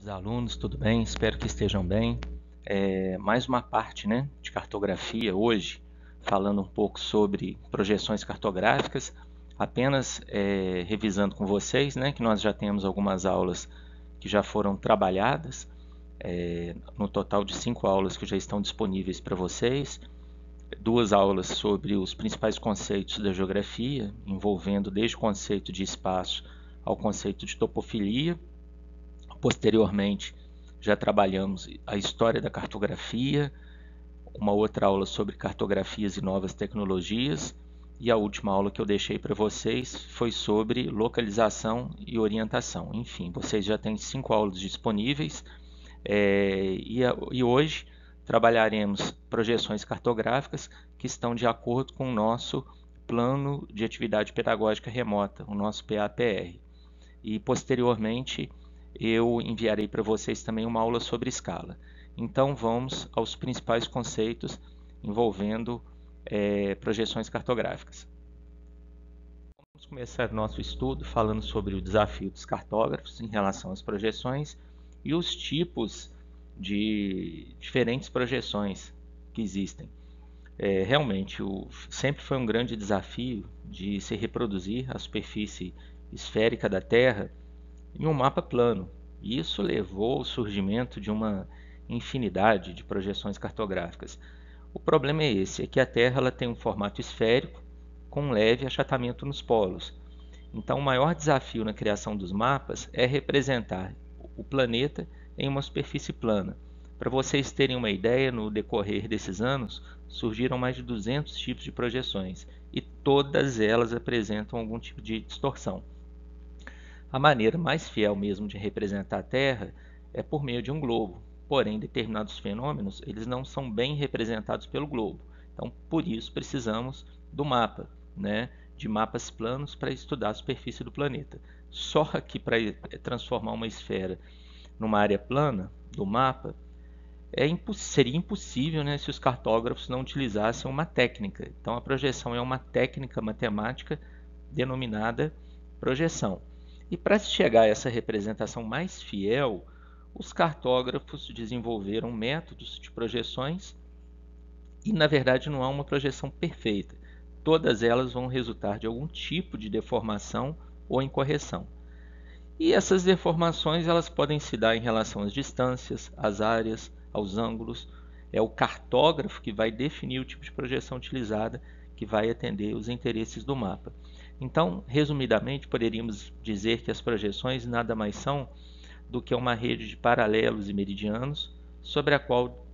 Queridos alunos, tudo bem? Espero que estejam bem. Mais uma parte, né, de cartografia hoje, falando um pouco sobre projeções cartográficas, apenas revisando com vocês, né, que nós já temos algumas aulas que já foram trabalhadas, no total de 5 aulas que já estão disponíveis para vocês, 2 aulas sobre os principais conceitos da geografia, envolvendo desde o conceito de espaço ao conceito de topofilia. Posteriormente, já trabalhamos a história da cartografia, uma outra aula sobre cartografias e novas tecnologias, e a última aula que eu deixei para vocês foi sobre localização e orientação. Enfim, vocês já têm 5 aulas disponíveis, e hoje trabalharemos projeções cartográficas que estão de acordo com o nosso plano de atividade pedagógica remota, o nosso PAPR. E posteriormente eu enviarei para vocês também uma aula sobre escala. Então vamos aos principais conceitos envolvendo projeções cartográficas. Vamos começar nosso estudo falando sobre o desafio dos cartógrafos em relação às projeções e os tipos de diferentes projeções que existem. Realmente, sempre foi um grande desafio de se reproduzir a superfície esférica da Terra em um mapa plano. E isso levou ao surgimento de uma infinidade de projeções cartográficas. O problema é esse, é que a Terra ela tem um formato esférico com um leve achatamento nos polos. Então, o maior desafio na criação dos mapas é representar o planeta em uma superfície plana. Para vocês terem uma ideia, no decorrer desses anos, surgiram mais de 200 tipos de projeções e todas elas apresentam algum tipo de distorção. A maneira mais fiel mesmo de representar a Terra é por meio de um globo, porém determinados fenômenos eles não são bem representados pelo globo. Então, por isso precisamos do mapa, né? De mapas planos para estudar a superfície do planeta. Só que para transformar uma esfera numa área plana do mapa, seria impossível, né, se os cartógrafos não utilizassem uma técnica. Então, a projeção é uma técnica matemática denominada projeção. E para se chegar a essa representação mais fiel, os cartógrafos desenvolveram métodos de projeções e, na verdade, não há uma projeção perfeita. Todas elas vão resultar de algum tipo de deformação ou incorreção. E essas deformações elas podem se dar em relação às distâncias, às áreas, aos ângulos. É o cartógrafo que vai definir o tipo de projeção utilizada, que vai atender os interesses do mapa. Então, resumidamente, poderíamos dizer que as projeções nada mais são do que uma rede de paralelos e meridianos sobre a qual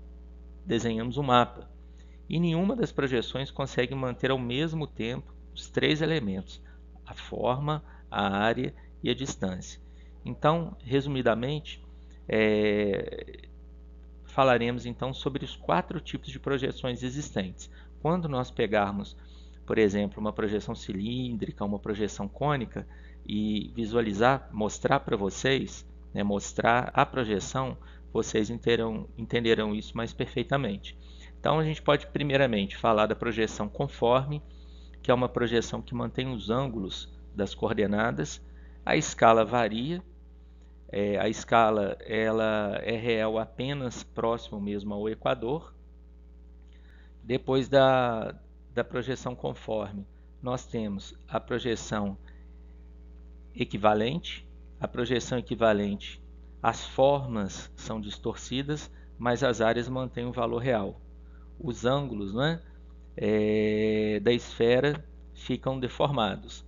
desenhamos um mapa. E nenhuma das projeções consegue manter ao mesmo tempo os 3 elementos, a forma, a área e a distância. Então, resumidamente, falaremos então sobre os 4 tipos de projeções existentes. Quando nós pegarmos, por exemplo, uma projeção cilíndrica, uma projeção cônica e visualizar, mostrar para vocês, né, mostrar a projeção, vocês entenderão isso mais perfeitamente. Então a gente pode primeiramente falar da projeção conforme, que é uma projeção que mantém os ângulos das coordenadas. A escala varia, a escala ela é real apenas próximo mesmo ao equador. Depois da projeção conforme, nós temos a projeção equivalente. A projeção equivalente, as formas são distorcidas, mas as áreas mantêm o valor real. Os ângulos, né, da esfera ficam deformados.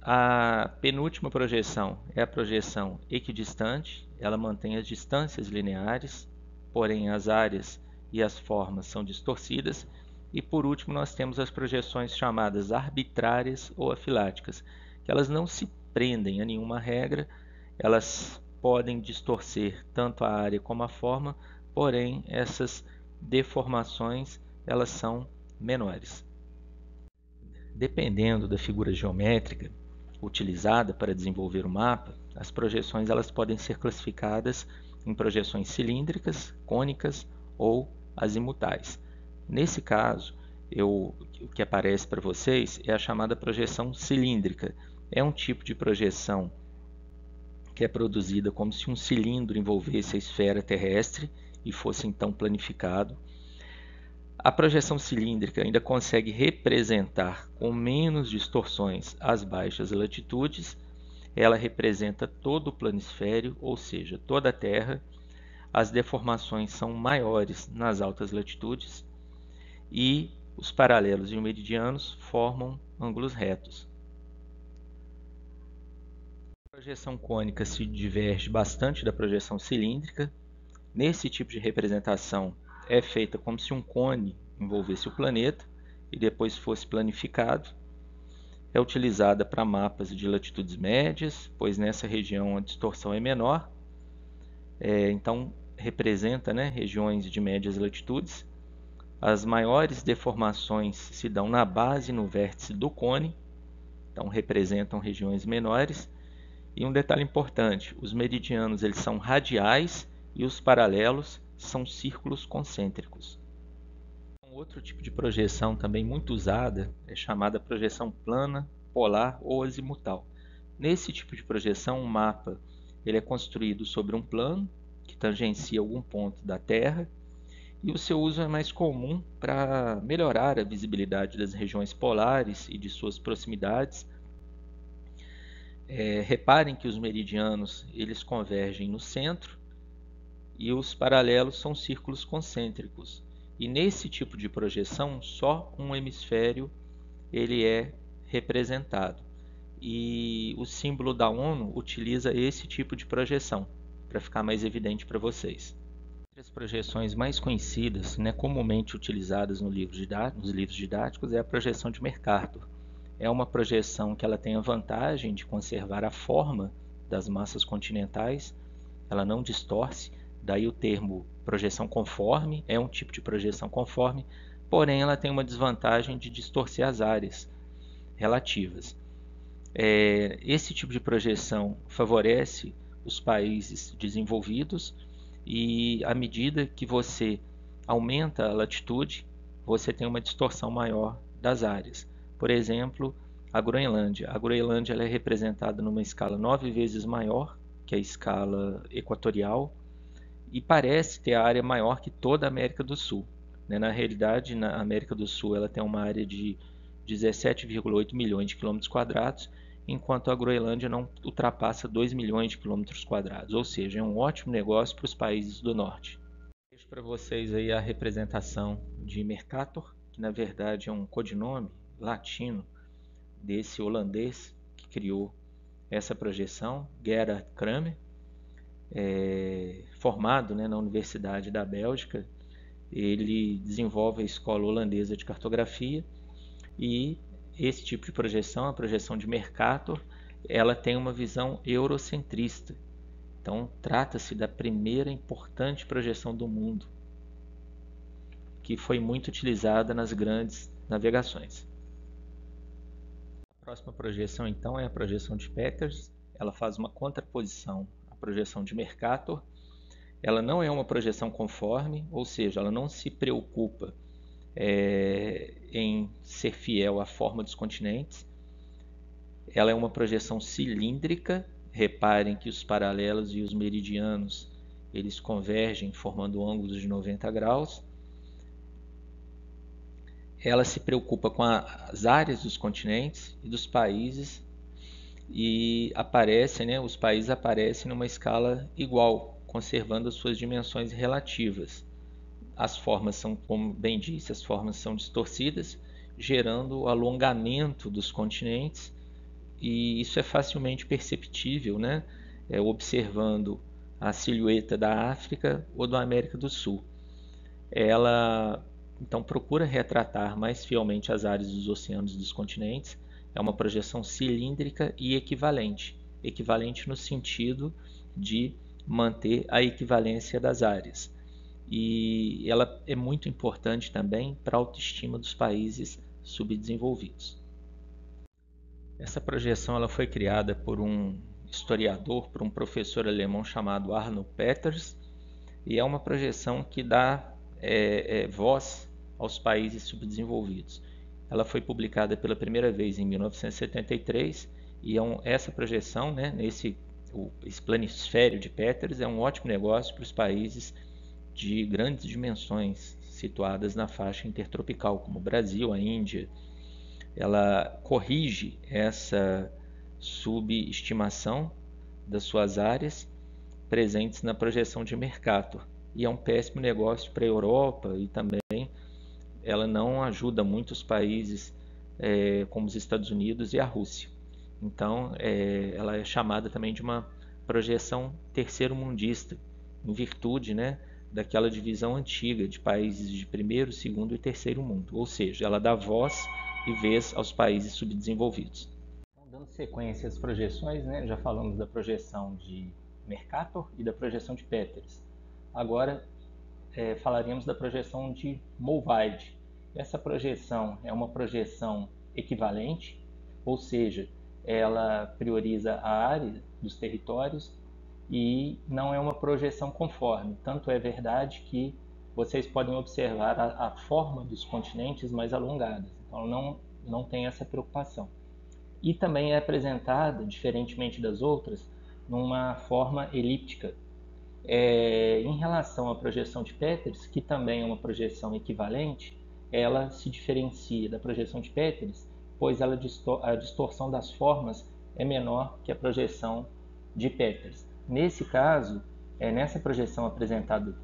A penúltima projeção é a projeção equidistante, ela mantém as distâncias lineares, porém as áreas e as formas são distorcidas. E por último nós temos as projeções chamadas arbitrárias ou afiláticas, que elas não se prendem a nenhuma regra, elas podem distorcer tanto a área como a forma, porém essas deformações elas são menores. Dependendo da figura geométrica utilizada para desenvolver o mapa, as projeções elas podem ser classificadas em projeções cilíndricas, cônicas ou azimutais. Nesse caso, o que aparece para vocês é a chamada projeção cilíndrica. É um tipo de projeção que é produzida como se um cilindro envolvesse a esfera terrestre e fosse então planificado. A projeção cilíndrica ainda consegue representar com menos distorções as baixas latitudes. Ela representa todo o planisfério, ou seja, toda a Terra. As deformações são maiores nas altas latitudes e os paralelos e os meridianos formam ângulos retos. A projeção cônica se diverge bastante da projeção cilíndrica. Nesse tipo de representação é feita como se um cone envolvesse o planeta e depois fosse planificado. É utilizada para mapas de latitudes médias, pois nessa região a distorção é menor. Então representa, né, regiões de médias latitudes. As maiores deformações se dão na base e no vértice do cone, então representam regiões menores. E um detalhe importante, os meridianos eles são radiais e os paralelos são círculos concêntricos. Outro tipo de projeção também muito usada é chamada projeção plana, polar ou azimutal. Nesse tipo de projeção, o mapa ele é construído sobre um plano que tangencia algum ponto da Terra e o seu uso é mais comum para melhorar a visibilidade das regiões polares e de suas proximidades. Reparem que os meridianos eles convergem no centro e os paralelos são círculos concêntricos. E nesse tipo de projeção, só um hemisfério ele é representado. E o símbolo da ONU utiliza esse tipo de projeção, para ficar mais evidente para vocês. As projeções mais conhecidas, né, comumente utilizadas nos livros didáticos, é a projeção de Mercator. É uma projeção que ela tem a vantagem de conservar a forma das massas continentais, ela não distorce, daí o termo projeção conforme, é um tipo de projeção conforme, porém ela tem uma desvantagem de distorcer as áreas relativas. Esse tipo de projeção favorece os países desenvolvidos e à medida que você aumenta a latitude, você tem uma distorção maior das áreas. Por exemplo, a Groenlândia. A Groenlândia ela é representada numa escala 9 vezes maior que a escala equatorial e parece ter a área maior que toda a América do Sul. Na realidade, na América do Sul ela tem uma área de 17,8 milhões de quilômetros quadrados, enquanto a Groenlândia não ultrapassa 2 milhões de quilômetros quadrados, ou seja, é um ótimo negócio para os países do norte. Deixo para vocês aí a representação de Mercator, que na verdade é um codinome latino desse holandês que criou essa projeção, Gerard Kramer, formado, né, na Universidade da Bélgica. Ele desenvolve a Escola Holandesa de Cartografia e esse tipo de projeção, a projeção de Mercator, ela tem uma visão eurocentrista. Então, trata-se da primeira importante projeção do mundo, que foi muito utilizada nas grandes navegações. A próxima projeção, então, é a projeção de Peters. Ela faz uma contraposição à projeção de Mercator. Ela não é uma projeção conforme, ou seja, ela não se preocupa em ser fiel à forma dos continentes. Ela é uma projeção cilíndrica. Reparem que os paralelos e os meridianos eles convergem formando ângulos de 90 graus. Ela se preocupa com as áreas dos continentes e dos países e aparece, né, os países aparecem numa escala igual, conservando as suas dimensões relativas. As formas são, como bem disse, as formas são distorcidas, gerando o alongamento dos continentes, e isso é facilmente perceptível, né? Observando a silhueta da África ou da América do Sul. Ela então procura retratar mais fielmente as áreas dos oceanos e dos continentes. É uma projeção cilíndrica e equivalente. Equivalente no sentido de manter a equivalência das áreas. E ela é muito importante também para a autoestima dos países subdesenvolvidos. Essa projeção ela foi criada por um historiador, por um professor alemão chamado Arno Peters, e é uma projeção que dá voz aos países subdesenvolvidos. Ela foi publicada pela primeira vez em 1973 e essa projeção, né, esse planisfério de Peters é um ótimo negócio para os países de grandes dimensões situadas na faixa intertropical, como o Brasil, a Índia. Ela corrige essa subestimação das suas áreas presentes na projeção de Mercator. E é um péssimo negócio para a Europa, e também ela não ajuda muito os países como os Estados Unidos e a Rússia. Então, ela é chamada também de uma projeção terceiro-mundista, em virtude, né, daquela divisão antiga de países de primeiro, segundo e terceiro mundo. Ou seja, ela dá voz e vez aos países subdesenvolvidos. Então, dando sequência às projeções, né, já falamos da projeção de Mercator e da projeção de Peters. Agora, falaremos da projeção de Mulvide. Essa projeção é uma projeção equivalente, ou seja, ela prioriza a área dos territórios e não é uma projeção conforme. Tanto é verdade que vocês podem observar a forma dos continentes mais alongadas, então não tem essa preocupação. E também é apresentada, diferentemente das outras, numa forma elíptica. Em relação à projeção de Peters, que também é uma projeção equivalente, ela se diferencia da projeção de Peters, pois a distorção das formas é menor que a projeção de Peters. Nesse caso, nessa projeção apresentada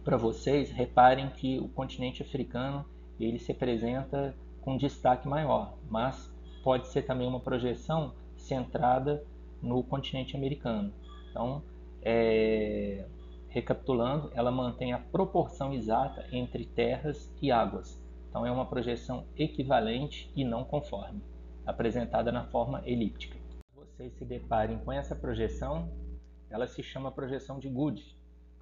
para vocês, reparem que o continente africano ele se apresenta com destaque maior, mas pode ser também uma projeção centrada no continente americano. Então, recapitulando, ela mantém a proporção exata entre terras e águas. Então, é uma projeção equivalente e não conforme, apresentada na forma elíptica. Vocês se deparem com essa projeção, ela se chama projeção de Good.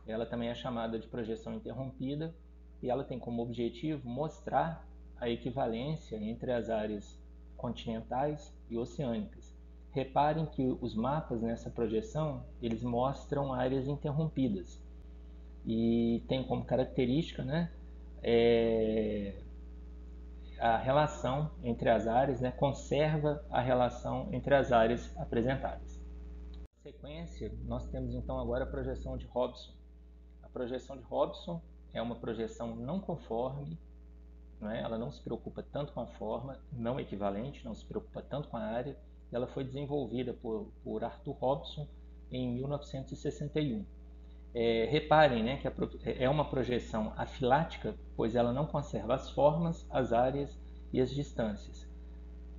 Ela também é chamada de projeção interrompida e ela tem como objetivo mostrar a equivalência entre as áreas continentais e oceânicas. Reparem que os mapas nessa projeção, eles mostram áreas interrompidas e tem como característica, né, a relação entre as áreas, né, conserva a relação entre as áreas apresentadas. Na sequência, nós temos então agora a projeção de Robson. A projeção de Robson é uma projeção não conforme, né? Ela não se preocupa tanto com a forma, não equivalente, não se preocupa tanto com a área. Ela foi desenvolvida por Arthur Robson em 1961. Reparem, né, que é uma projeção afilática, pois ela não conserva as formas, as áreas e as distâncias.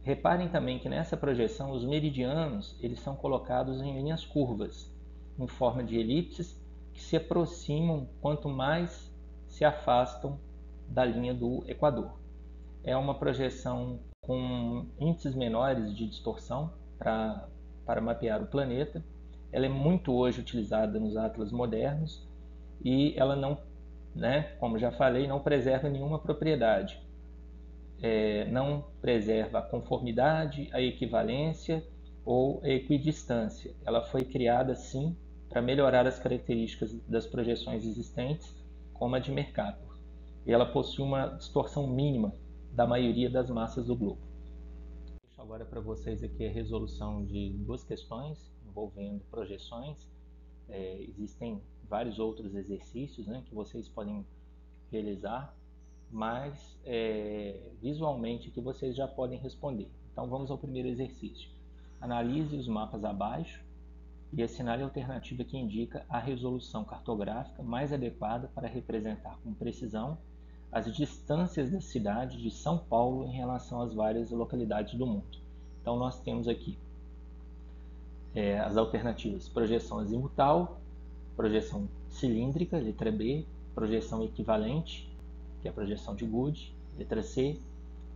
Reparem também que nessa projeção os meridianos eles são colocados em linhas curvas, em forma de elipses, que se aproximam quanto mais se afastam da linha do Equador. É uma projeção com índices menores de distorção para mapear o planeta. Ela é muito hoje utilizada nos atlas modernos e ela não, né, como já falei, não preserva nenhuma propriedade. Não preserva a conformidade, a equivalência ou a equidistância. Ela foi criada, sim, para melhorar as características das projeções existentes, como a de Mercator. E ela possui uma distorção mínima da maioria das massas do globo. Deixo agora para vocês aqui a resolução de duas questões envolvendo projeções. Existem vários outros exercícios, né, que vocês podem realizar, mas visualmente que vocês já podem responder. Então vamos ao primeiro exercício. Analise os mapas abaixo e assinale a alternativa que indica a resolução cartográfica mais adequada para representar com precisão as distâncias da cidade de São Paulo em relação às várias localidades do mundo. Então nós temos aqui as alternativas: projeção azimutal, projeção cilíndrica, letra B, projeção equivalente, que é a projeção de Good, letra C,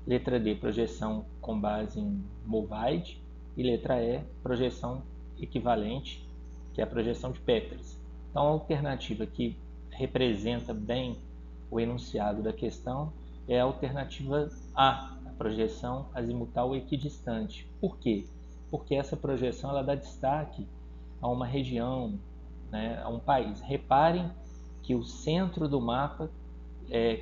letra D, projeção com base em Mulvide, e letra E, projeção equivalente, que é a projeção de Peters. Então, a alternativa que representa bem o enunciado da questão é a alternativa A, a projeção azimutal equidistante. Por quê? Porque essa projeção ela dá destaque a uma região, né, a um país. Reparem que o centro do mapa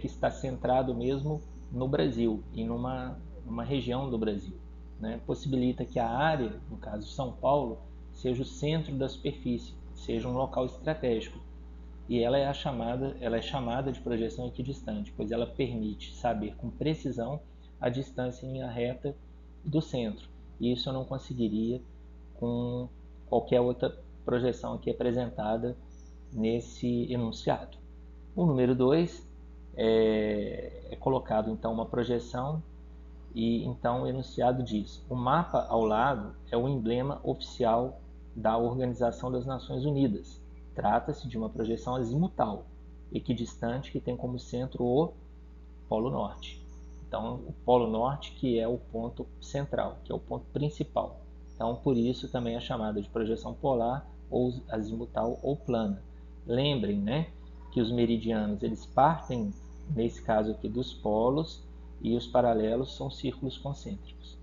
que está centrado mesmo no Brasil e numa região do Brasil, né? Possibilita que a área, no caso São Paulo, seja o centro da superfície, seja um local estratégico. E ela é chamada de projeção equidistante, pois ela permite saber com precisão a distância em linha reta do centro. E isso eu não conseguiria com qualquer outra projeção aqui apresentada nesse enunciado. O número 2 é colocado então uma projeção e então o enunciado diz: o mapa ao lado é o emblema oficial da Organização das Nações Unidas. Trata-se de uma projeção azimutal, equidistante, que tem como centro o Polo Norte. Então, o Polo Norte que é o ponto central, que é o ponto principal. Então, por isso também é chamada de projeção polar, ou azimutal, ou plana. Lembrem, né, que os meridianos eles partem, nesse caso aqui, dos polos, e os paralelos são círculos concêntricos.